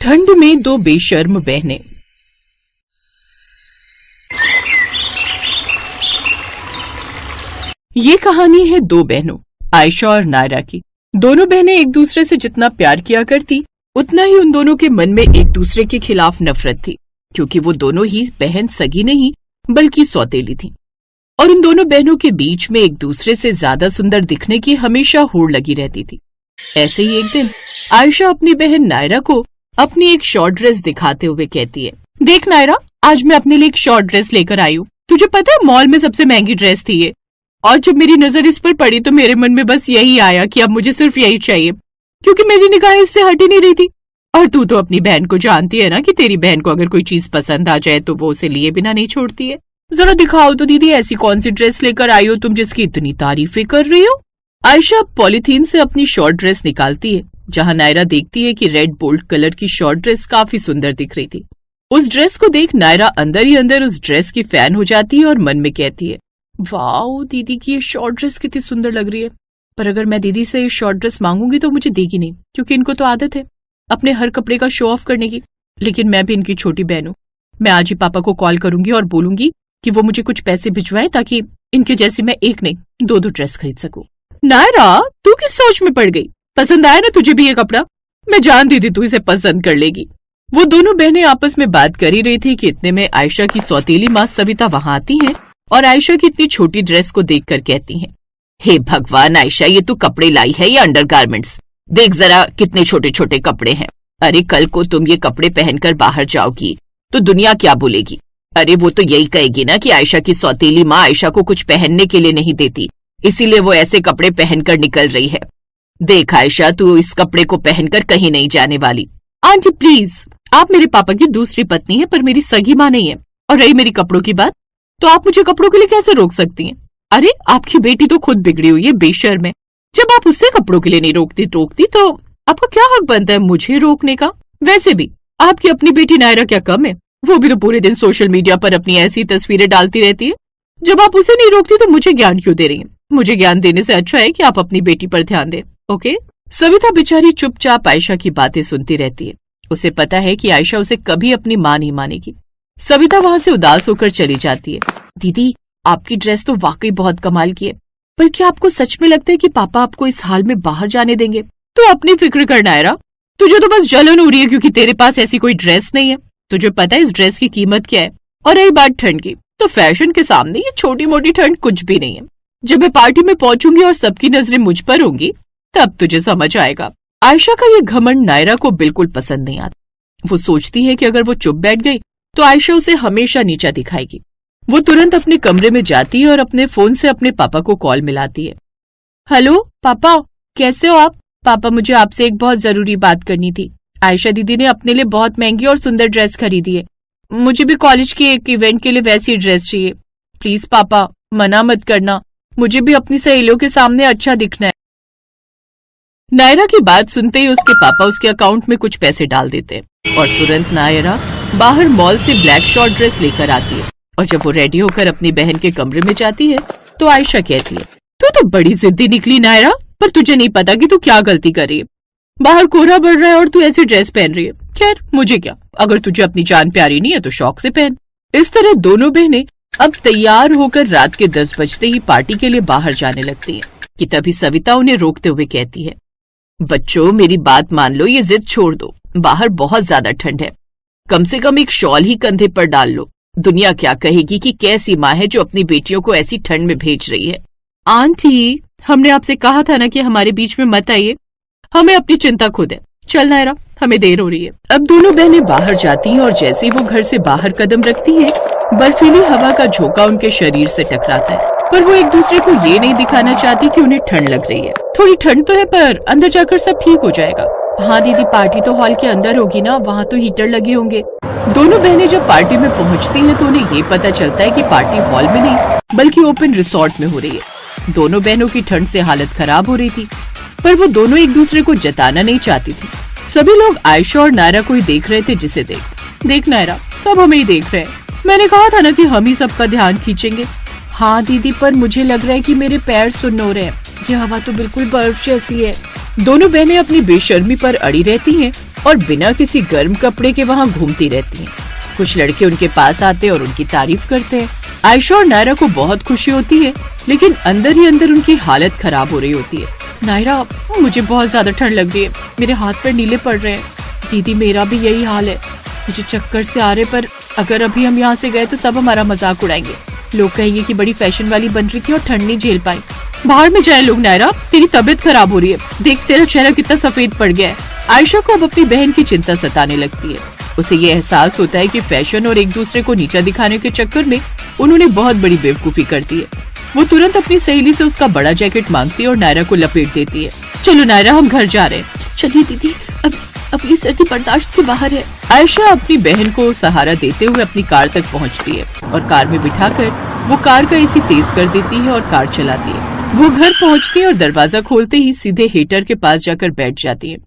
ठंड में दो बेशर्म बहनें। ये कहानी है दो बहनों आयशा और नायरा की। दोनों बहनें एक दूसरे से जितना प्यार किया करती उतना ही उन दोनों के मन में एक दूसरे के खिलाफ नफरत थी, क्योंकि वो दोनों ही बहन सगी नहीं बल्कि सौतेली थी और उन दोनों बहनों के बीच में एक दूसरे से ज्यादा सुंदर दिखने की हमेशा होड़ लगी रहती थी। ऐसे ही एक दिन आयशा अपनी बहन नायरा को अपनी एक शॉर्ट ड्रेस दिखाते हुए कहती है, देख नायरा, आज मैं अपने लिए एक शॉर्ट ड्रेस लेकर आई हूँ। तुझे पता है मॉल में सबसे महंगी ड्रेस थी ये, और जब मेरी नजर इस पर पड़ी तो मेरे मन में बस यही आया कि अब मुझे सिर्फ यही चाहिए, क्योंकि मेरी निगाहें इससे हट ही नहीं रही थी। और तू तो अपनी बहन को जानती है ना कि तेरी बहन को अगर कोई चीज पसंद आ जाए तो वो उसे लिए बिना नहीं छोड़ती है। जरा दिखाओ तो दीदी, ऐसी कौन सी ड्रेस लेकर आई हो तुम जिसकी इतनी तारीफें कर रही हो। आयशा पॉलीथीन से अपनी शॉर्ट ड्रेस निकालती है, जहां नायरा देखती है कि रेड बोल्ट कलर की शॉर्ट ड्रेस काफी सुंदर दिख रही थी। उस ड्रेस को देख नायरा अंदर ही अंदर उस ड्रेस की फैन हो जाती है और मन में कहती है, वाओ दीदी की ये शॉर्ट ड्रेस कितनी सुंदर लग रही है। पर अगर मैं दीदी से ये शॉर्ट ड्रेस मांगूंगी तो मुझे देगी नहीं, क्योंकि इनको तो आदत है अपने हर कपड़े का शो ऑफ करने की। लेकिन मैं भी इनकी छोटी बहन हूँ। मैं आज ही पापा को कॉल करूंगी और बोलूंगी कि वो मुझे कुछ पैसे भिजवाएं ताकि इनके जैसी मैं एक नहीं दो ड्रेस खरीद सकूं। नायरा, तू किस सोच में पड़ गई? पसंद आया ना तुझे भी ये कपड़ा? मैं जानती थी तू इसे पसंद कर लेगी। वो दोनों बहनें आपस में बात कर ही रही थी कि इतने में आयशा की सौतेली माँ सविता वहां आती हैं और आयशा की इतनी छोटी ड्रेस को देखकर कहती हैं, हे भगवान आयशा, ये तू कपड़े लाई है या अंडरगारमेंट्स? देख जरा कितने छोटे छोटे कपड़े हैं। अरे कल को तुम ये कपड़े पहनकर बाहर जाओगी तो दुनिया क्या बोलेगी? अरे वो तो यही कहेगी ना कि आयशा की सौतेली माँ आयशा को कुछ पहनने के लिए नहीं देती, इसीलिए वो ऐसे कपड़े पहनकर निकल रही है। देख आयशा, तू इस कपड़े को पहनकर कहीं नहीं जाने वाली। आंटी प्लीज, आप मेरे पापा की दूसरी पत्नी है पर मेरी सगी माँ नहीं है। और रही मेरी कपड़ों की बात, तो आप मुझे कपड़ों के लिए कैसे रोक सकती हैं? अरे आपकी बेटी तो खुद बिगड़ी हुई है बेशर्म है। जब आप उससे कपड़ों के लिए नहीं रोकती तो आपका क्या हक बनता है मुझे रोकने का? वैसे भी आपकी अपनी बेटी नायरा क्या कम है? वो भी तो पूरे दिन सोशल मीडिया पर अपनी ऐसी तस्वीरें डालती रहती है। जब आप उसे नहीं रोकती तो मुझे ज्ञान क्यों दे रही है? मुझे ज्ञान देने से अच्छा है कि आप अपनी बेटी पर ध्यान दें, ओके? सविता बेचारी चुपचाप आयशा की बातें सुनती रहती है। उसे पता है कि आयशा उसे कभी अपनी माँ नहीं मानेगी। सविता वहां से उदास होकर चली जाती है। दीदी, आपकी ड्रेस तो वाकई बहुत कमाल की है, पर क्या आपको सच में लगता है कि पापा आपको इस हाल में बाहर जाने देंगे? तो अपनी फिक्र कर नायरा, तुझे तो बस जलन हो रही है क्योंकि तेरे पास ऐसी कोई ड्रेस नहीं है। तुझे पता है इस ड्रेस की कीमत क्या है? और रही बात ठंड की, तो फैशन के सामने ये छोटी मोटी ठंड कुछ भी नहीं है। जब मैं पार्टी में पहुंचूंगी और सबकी नजरें मुझ पर होंगी तब तुझे समझ आएगा। आयशा का ये घमंड नायरा को बिल्कुल पसंद नहीं आता। वो सोचती है कि अगर वो चुप बैठ गई तो आयशा उसे हमेशा नीचा दिखाएगी। वो तुरंत अपने कमरे में जाती है और अपने फोन से अपने पापा को कॉल मिलाती है। हेलो पापा, कैसे हो आप? पापा, मुझे आपसे एक बहुत जरूरी बात करनी थी। आयशा दीदी ने अपने लिए बहुत महंगी और सुंदर ड्रेस खरीदी है। मुझे भी कॉलेज के एक इवेंट के लिए वैसी ड्रेस चाहिए। प्लीज पापा, मना मत करना, मुझे भी अपनी सहेलियों के सामने अच्छा दिखना है। नायरा की बात सुनते ही उसके पापा उसके अकाउंट में कुछ पैसे डाल देते हैं और तुरंत नायरा बाहर मॉल से ब्लैक शॉर्ट ड्रेस लेकर आती है। और जब वो रेडी होकर अपनी बहन के कमरे में जाती है तो आयशा कहती है, तू तो बड़ी जिद्दी निकली नायरा, पर तुझे नहीं पता कि तू क्या गलती कर रही है। बाहर कोहरा बढ़ रहा है और तू ऐसी ड्रेस पहन रही है। खैर मुझे क्या, अगर तुझे अपनी जान प्यारी नहीं है तो शौक से पहन। इस तरह दोनों बहनें अब तैयार होकर रात के 10 बजते ही पार्टी के लिए बाहर जाने लगती हैं कि तभी सविता उन्हें रोकते हुए कहती है, बच्चों मेरी बात मान लो, ये जिद छोड़ दो। बाहर बहुत ज्यादा ठंड है, कम से कम एक शॉल ही कंधे पर डाल लो। दुनिया क्या कहेगी कि कैसी माँ है जो अपनी बेटियों को ऐसी ठंड में भेज रही है। आंटी, हमने आपसे कहा था ना कि हमारे बीच में मत आइए, हमें अपनी चिंता खुद है। चल नायरा, हमें देर हो रही है। अब दोनों बहनें बाहर जाती हैं और जैसे ही वो घर से बाहर कदम रखती हैं, बर्फीली हवा का झोंका उनके शरीर से टकराता है। पर वो एक दूसरे को ये नहीं दिखाना चाहती कि उन्हें ठंड लग रही है। थोड़ी ठंड तो है पर अंदर जाकर सब ठीक हो जाएगा। हाँ दीदी, पार्टी तो हॉल के अंदर होगी ना, वहाँ तो हीटर लगे होंगे। दोनों बहनें जब पार्टी में पहुँचती हैं तो उन्हें ये पता चलता है कि पार्टी हॉल में नहीं बल्कि ओपन रिसोर्ट में हो रही है। दोनों बहनों की ठंड से हालत खराब हो रही थी, पर वो दोनों एक दूसरे को जताना नहीं चाहती थी। सभी लोग आयशा और नायरा को ही देख रहे थे, जिसे देख नायरा, सब हमें ही देख रहे हैं। मैंने कहा था ना कि हम ही सबका ध्यान खींचेंगे। हाँ दीदी, पर मुझे लग रहा है कि मेरे पैर सुन्न हो रहे हैं। ये हवा तो बिल्कुल बर्फ जैसी है। दोनों बहनें अपनी बेशर्मी पर अड़ी रहती हैं और बिना किसी गर्म कपड़े के वहाँ घूमती रहती हैं। कुछ लड़के उनके पास आते हैं और उनकी तारीफ करते हैं। आयशा और नायरा को बहुत खुशी होती है, लेकिन अंदर ही अंदर उनकी हालत खराब हो रही होती है। नायरा, मुझे बहुत ज्यादा ठंड लग रही है, मेरे हाथ पैर नीले पड़ रहे हैं। दीदी, मेरा भी यही हाल है, मुझे चक्कर से आ रहे, पर अगर अभी हम यहाँ से गए तो सब हमारा मजाक उड़ाएंगे। लोग कहेंगे कि बड़ी फैशन वाली बन रही थी और ठंड नहीं झेल पाई। बाहर में जाए लोग। नायरा, तेरी तबीयत खराब हो रही है, देख तेरा चेहरा कितना सफेद पड़ गया है। आयशा को अब अपनी बहन की चिंता सताने लगती है। उसे ये एहसास होता है कि फैशन और एक दूसरे को नीचा दिखाने के चक्कर में उन्होंने बहुत बड़ी बेवकूफी कर दी है। वो तुरंत अपनी सहेली से उसका बड़ा जैकेट मांगती है और नायरा को लपेट देती है। चलो नायरा, हम घर जा रहे हैं। चलिए दीदी, अब ये सर्दी बर्दाश्त के बाहर है। आयशा अपनी बहन को सहारा देते हुए अपनी कार तक पहुंचती है और कार में बिठाकर वो कार का एसी तेज कर देती है और कार चलाती है। वो घर पहुंचती है और दरवाजा खोलते ही सीधे हीटर के पास जाकर बैठ जाती है।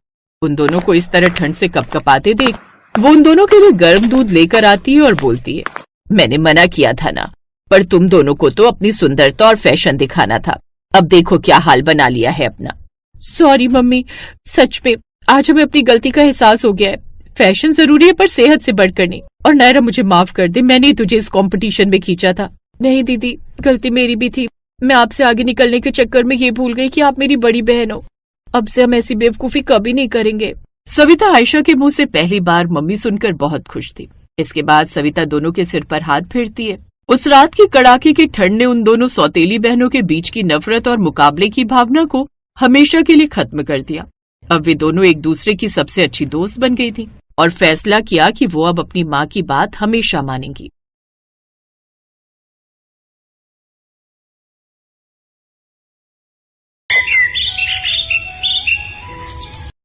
उन दोनों को इस तरह ठंड से कपकपाते देख वो उन दोनों के लिए गर्म दूध लेकर आती है और बोलती है, मैंने मना किया था ना, पर तुम दोनों को तो अपनी सुंदरता और फैशन दिखाना था। अब देखो क्या हाल बना लिया है अपना। सॉरी मम्मी, सच में आज हमें अपनी गलती का एहसास हो गया है। फैशन जरूरी है पर सेहत से बढ़कर नहीं। और नायरा, मुझे माफ कर दे, मैंने तुझे इस कंपटीशन में खींचा था। नहीं दीदी, गलती मेरी भी थी। मैं आपसे आगे निकलने के चक्कर में ये भूल गई कि आप मेरी बड़ी बहन हो। अब से हम ऐसी बेवकूफी कभी नहीं करेंगे। सविता आयशा के मुंह से पहली बार मम्मी सुनकर बहुत खुश थी। इसके बाद सविता दोनों के सिर पर हाथ फेरती है। उस रात की कड़ाके की ठंड ने उन दोनों सौतेली बहनों के बीच की नफरत और मुकाबले की भावना को हमेशा के लिए खत्म कर दिया। अब वे दोनों एक दूसरे की सबसे अच्छी दोस्त बन गई थी और फैसला किया कि वो अब अपनी माँ की बात हमेशा मानेंगी।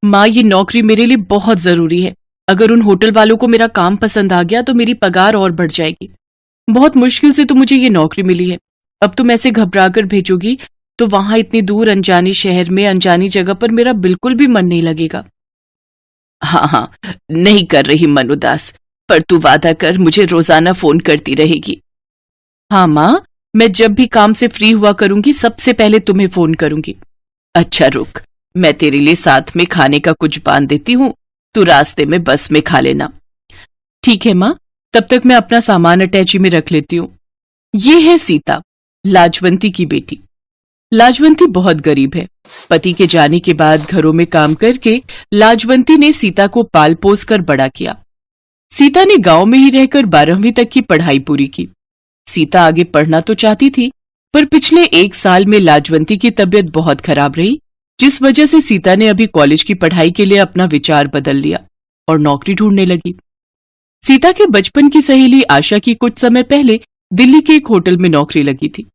माँ, ये नौकरी मेरे लिए बहुत जरूरी है। अगर उन होटल वालों को मेरा काम पसंद आ गया तो मेरी पगार और बढ़ जाएगी। बहुत मुश्किल से तो मुझे ये नौकरी मिली है। अब तुम ऐसे घबरा कर भेजोगी तो वहां इतनी दूर अनजाने शहर में अनजानी जगह पर मेरा बिल्कुल भी मन नहीं लगेगा। हाँ, नहीं कर रही मन उदास, पर तू वादा कर मुझे रोजाना फोन करती रहेगी। हाँ माँ, मैं जब भी काम से फ्री हुआ करूंगी सबसे पहले तुम्हें फोन करूंगी। अच्छा रुक, मैं तेरे लिए साथ में खाने का कुछ बांध देती हूँ, तू रास्ते में बस में खा लेना। ठीक है माँ, तब तक मैं अपना सामान अटैची में रख लेती हूँ। ये है सीता, लाजवंती की बेटी। लाजवंती बहुत गरीब है। पति के जाने के बाद घरों में काम करके लाजवंती ने सीता को पाल पोस कर बड़ा किया। सीता ने गांव में ही रहकर 12वीं तक की पढ़ाई पूरी की। सीता आगे पढ़ना तो चाहती थी, पर पिछले 1 साल में लाजवंती की तबीयत बहुत खराब रही, जिस वजह से सीता ने अभी कॉलेज की पढ़ाई के लिए अपना विचार बदल लिया और नौकरी ढूंढने लगी। सीता के बचपन की सहेली आशा की कुछ समय पहले दिल्ली के एक होटल में नौकरी लगी थी।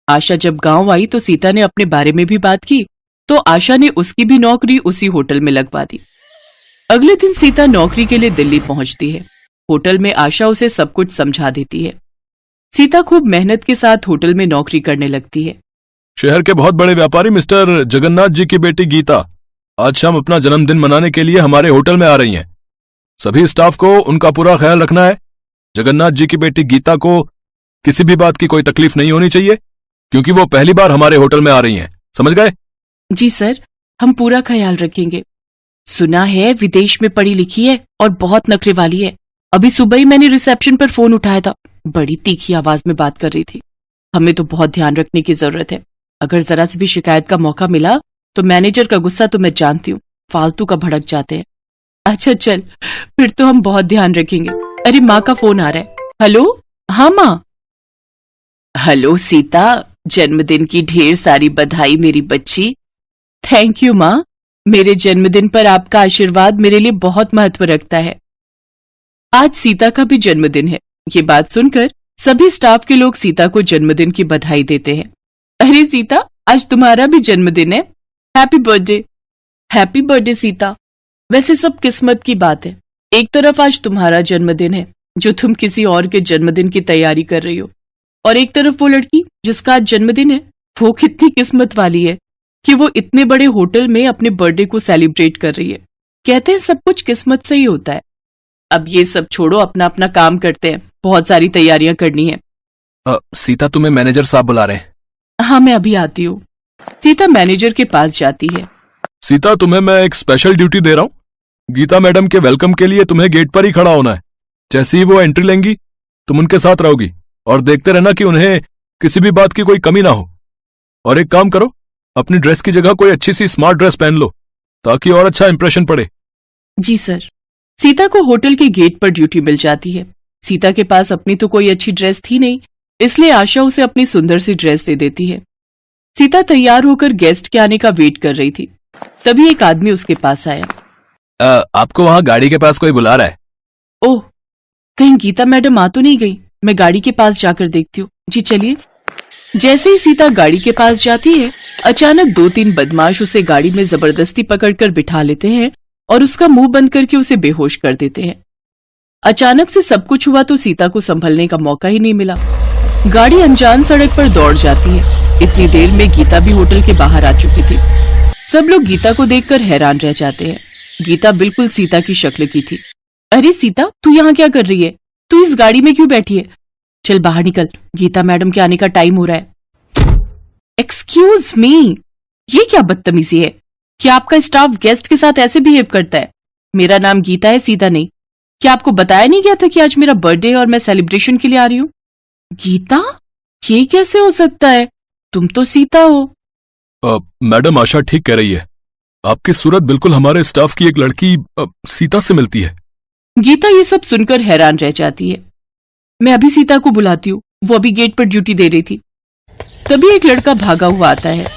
आशा जब गांव आई तो सीता ने अपने बारे में भी बात की, तो आशा ने उसकी भी नौकरी उसी होटल में लगवा दी। अगले दिन सीता नौकरी के लिए दिल्ली पहुंचती है। होटल में आशा उसे सब कुछ समझा देती है। सीता खूब मेहनत के साथ होटल में नौकरी करने लगती है। शहर के बहुत बड़े व्यापारी मिस्टर जगन्नाथ जी की बेटी गीता आज शाम अपना जन्मदिन मनाने के लिए हमारे होटल में आ रही हैं। सभी स्टाफ को उनका पूरा ख्याल रखना है। जगन्नाथ जी की बेटी गीता को किसी भी बात की कोई तकलीफ नहीं होनी चाहिए, क्योंकि वो पहली बार हमारे होटल में आ रही हैं। समझ गए? जी सर, हम पूरा ख्याल रखेंगे। सुना है विदेश में पढ़ी लिखी है और बहुत नखरे वाली है। अभी सुबह ही मैंने रिसेप्शन पर फोन उठाया था, बड़ी तीखी आवाज में बात कर रही थी। हमें तो बहुत ध्यान रखने की जरूरत है। अगर जरा सी भी शिकायत का मौका मिला तो मैनेजर का गुस्सा तो मैं जानती हूँ, फालतू का भड़क जाते हैं। अच्छा चल, फिर तो हम बहुत ध्यान रखेंगे। अरे माँ का फोन आ रहा है। हेलो? हाँ माँ। हेलो सीता, जन्मदिन की ढेर सारी बधाई मेरी बच्ची। थैंक यू माँ, मेरे जन्मदिन पर आपका आशीर्वाद मेरे लिए बहुत महत्व रखता है। आज सीता का भी जन्मदिन है। ये बात सुनकर सभी स्टाफ के लोग सीता को जन्मदिन की बधाई देते हैं। अरे सीता, आज तुम्हारा भी जन्मदिन है, happy birthday. Happy birthday Sita. वैसे सब किस्मत की बात है, एक तरफ आज तुम्हारा जन्मदिन है जो तुम किसी और के जन्मदिन की तैयारी कर रही हो, और एक तरफ वो लड़की जिसका आज जन्मदिन है, वो कितनी किस्मत वाली है कि वो इतने बड़े होटल में अपने बर्थडे को सेलिब्रेट कर रही है। कहते हैं सब कुछ किस्मत से ही होता है। अब ये सब छोड़ो, अपना अपना काम करते हैं, बहुत सारी तैयारियां करनी है। सीता, तुम्हें मैनेजर साहब बुला रहे हैं। हाँ, मैं अभी आती हूँ। सीता मैनेजर के पास जाती है। सीता, तुम्हें मैं एक स्पेशल ड्यूटी दे रहा हूँ। गीता मैडम के वेलकम के लिए तुम्हें गेट पर ही खड़ा होना है। जैसे ही वो एंट्री लेंगी तुम उनके साथ रहोगी और देखते रहना कि उन्हें किसी भी बात की कोई कमी ना हो। और एक काम करो, अपनी ड्रेस की जगह कोई अच्छी सी स्मार्ट ड्रेस पहन लो ताकि और अच्छा इंप्रेशन पड़े। जी सर। सीता को होटल के गेट पर ड्यूटी मिल जाती है। सीता के पास अपनी तो कोई अच्छी ड्रेस थी नहीं, इसलिए आशा उसे अपनी सुंदर सी ड्रेस दे देती है। सीता तैयार होकर गेस्ट के आने का वेट कर रही थी। तभी एक आदमी उसके पास आया। आपको वहां गाड़ी के पास कोई बुला रहा है। ओह, कहीं गीता मैडम आ तो नहीं गई? मैं गाड़ी के पास जाकर देखती हूँ। जी चलिए। जैसे ही सीता गाड़ी के पास जाती है, अचानक 2-3 बदमाश उसे गाड़ी में जबरदस्ती पकड़कर बिठा लेते हैं और उसका मुंह बंद करके उसे बेहोश कर देते हैं। अचानक से सब कुछ हुआ तो सीता को संभलने का मौका ही नहीं मिला। गाड़ी अनजान सड़क पर दौड़ जाती है। इतनी देर में गीता भी होटल के बाहर आ चुकी थी। सब लोग गीता को देखकर हैरान रह जाते हैं। गीता बिल्कुल सीता की शक्ल की थी। अरे सीता, तू यहाँ क्या कर रही है? तू इस गाड़ी में क्यों बैठी है? चल बाहर निकल, गीता मैडम के आने का टाइम हो रहा है। एक्सक्यूज मी, ये क्या बदतमीजी है? क्या आपका स्टाफ गेस्ट के साथ ऐसे बिहेव करता है? मेरा नाम गीता है, सीता नहीं। क्या आपको बताया नहीं गया था कि आज मेरा बर्थडे है और मैं सेलिब्रेशन के लिए आ रही हूँ? गीता, ये कैसे हो सकता है? तुम तो सीता हो। मैडम आशा ठीक कह रही है। आपकी सूरत बिल्कुल हमारे स्टाफ की एक लड़की सीता से मिलती है। गीता ये सब सुनकर हैरान रह जाती है। मैं अभी सीता को बुलाती हूँ, वो अभी गेट पर ड्यूटी दे रही थी। तभी एक लड़का भागा हुआ आता है।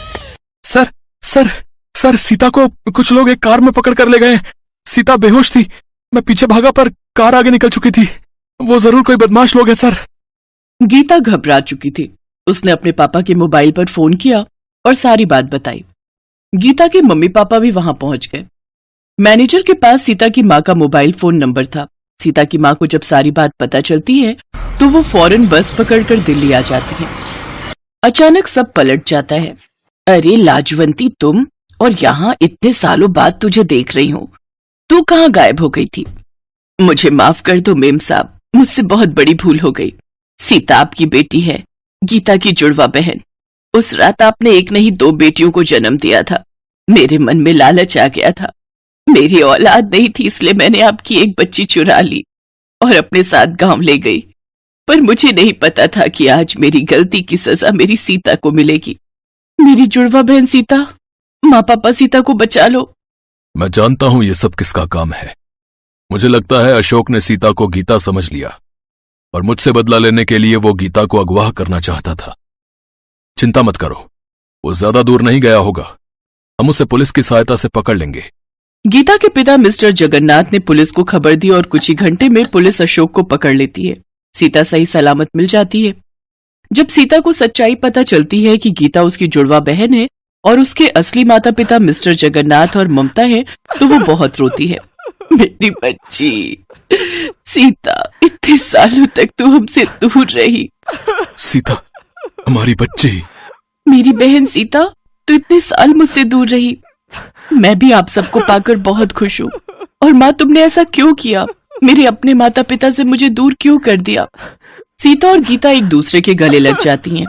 सर सर सर, सीता को कुछ लोग एक कार में पकड़ कर ले गए। सीता बेहोश थी, मैं पीछे भागा पर कार आगे निकल चुकी थी। वो जरूर कोई बदमाश लोग हैं सर। गीता घबरा चुकी थी। उसने अपने पापा के मोबाइल पर फोन किया और सारी बात बताई। गीता के मम्मी पापा भी वहां पहुंच गए। मैनेजर के पास सीता की माँ का मोबाइल फोन नंबर था। सीता की माँ को जब सारी बात पता चलती है तो वो फौरन बस पकड़कर दिल्ली आ जाती है। अचानक सब पलट जाता है। अरे लाजवंती, तुम? और यहाँ इतने सालों बाद तुझे देख रही हूँ। तू कहाँ गायब हो गई थी? मुझे माफ कर दो मेम साहब, मुझसे बहुत बड़ी भूल हो गई। सीता आपकी बेटी है, गीता की जुड़वा बहन। उस रात आपने एक नहीं 2 बेटियों को जन्म दिया था। मेरे मन में लालच आ गया था। मेरी औलाद नहीं थी, इसलिए मैंने आपकी एक बच्ची चुरा ली और अपने साथ गांव ले गई। पर मुझे नहीं पता था कि आज मेरी गलती की सजा मेरी सीता को मिलेगी। मेरी जुड़वा बहन सीता, माँ पापा सीता को बचा लो। मैं जानता हूं ये सब किसका काम है। मुझे लगता है अशोक ने सीता को गीता समझ लिया और मुझसे बदला लेने के लिए वो गीता को अगवा करना चाहता था। चिंता मत करो, वो ज्यादा दूर नहीं गया होगा। हम उसे पुलिस की सहायता से पकड़ लेंगे। गीता के पिता मिस्टर जगन्नाथ ने पुलिस को खबर दी और कुछ ही घंटे में पुलिस अशोक को पकड़ लेती है। सीता सही सलामत मिल जाती है। जब सीता को सच्चाई पता चलती है कि गीता उसकी जुड़वा बहन है और उसके असली माता पिता मिस्टर जगन्नाथ और ममता है, तो वो बहुत रोती है। मेरी बच्ची सीता, इतने सालों तक तू हमसे दूर रही। सीता, हमारी बच्ची। मेरी बहन सीता, तू इतने साल मुझसे दूर रही। मैं भी आप सबको पाकर बहुत खुश हूँ। और माँ, तुमने ऐसा क्यों किया? मेरे अपने माता पिता से मुझे दूर क्यों कर दिया? सीता और गीता एक दूसरे के गले लग जाती हैं।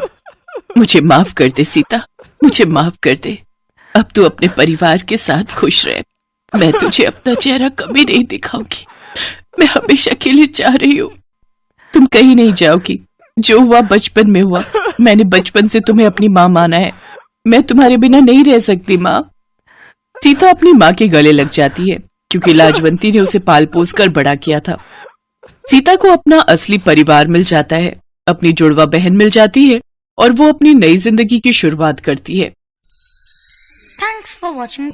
मुझे माफ कर दे सीता, मुझे माफ कर दे। अब तू अपने परिवार के साथ खुश रह। मैं तुझे अपना चेहरा कभी नहीं दिखाऊंगी। मैं हमेशा के लिए चाह रही हूँ। तुम कहीं नहीं जाओगी। जो हुआ बचपन में हुआ। मैंने बचपन से तुम्हें अपनी माँ माना है। मैं तुम्हारे बिना नहीं रह सकती माँ। सीता अपनी माँ के गले लग जाती है क्योंकि लाजवंती ने उसे पाल पोस कर बड़ा किया था। सीता को अपना असली परिवार मिल जाता है, अपनी जुड़वा बहन मिल जाती है और वो अपनी नई जिंदगी की शुरुआत करती है। Thanks for watching.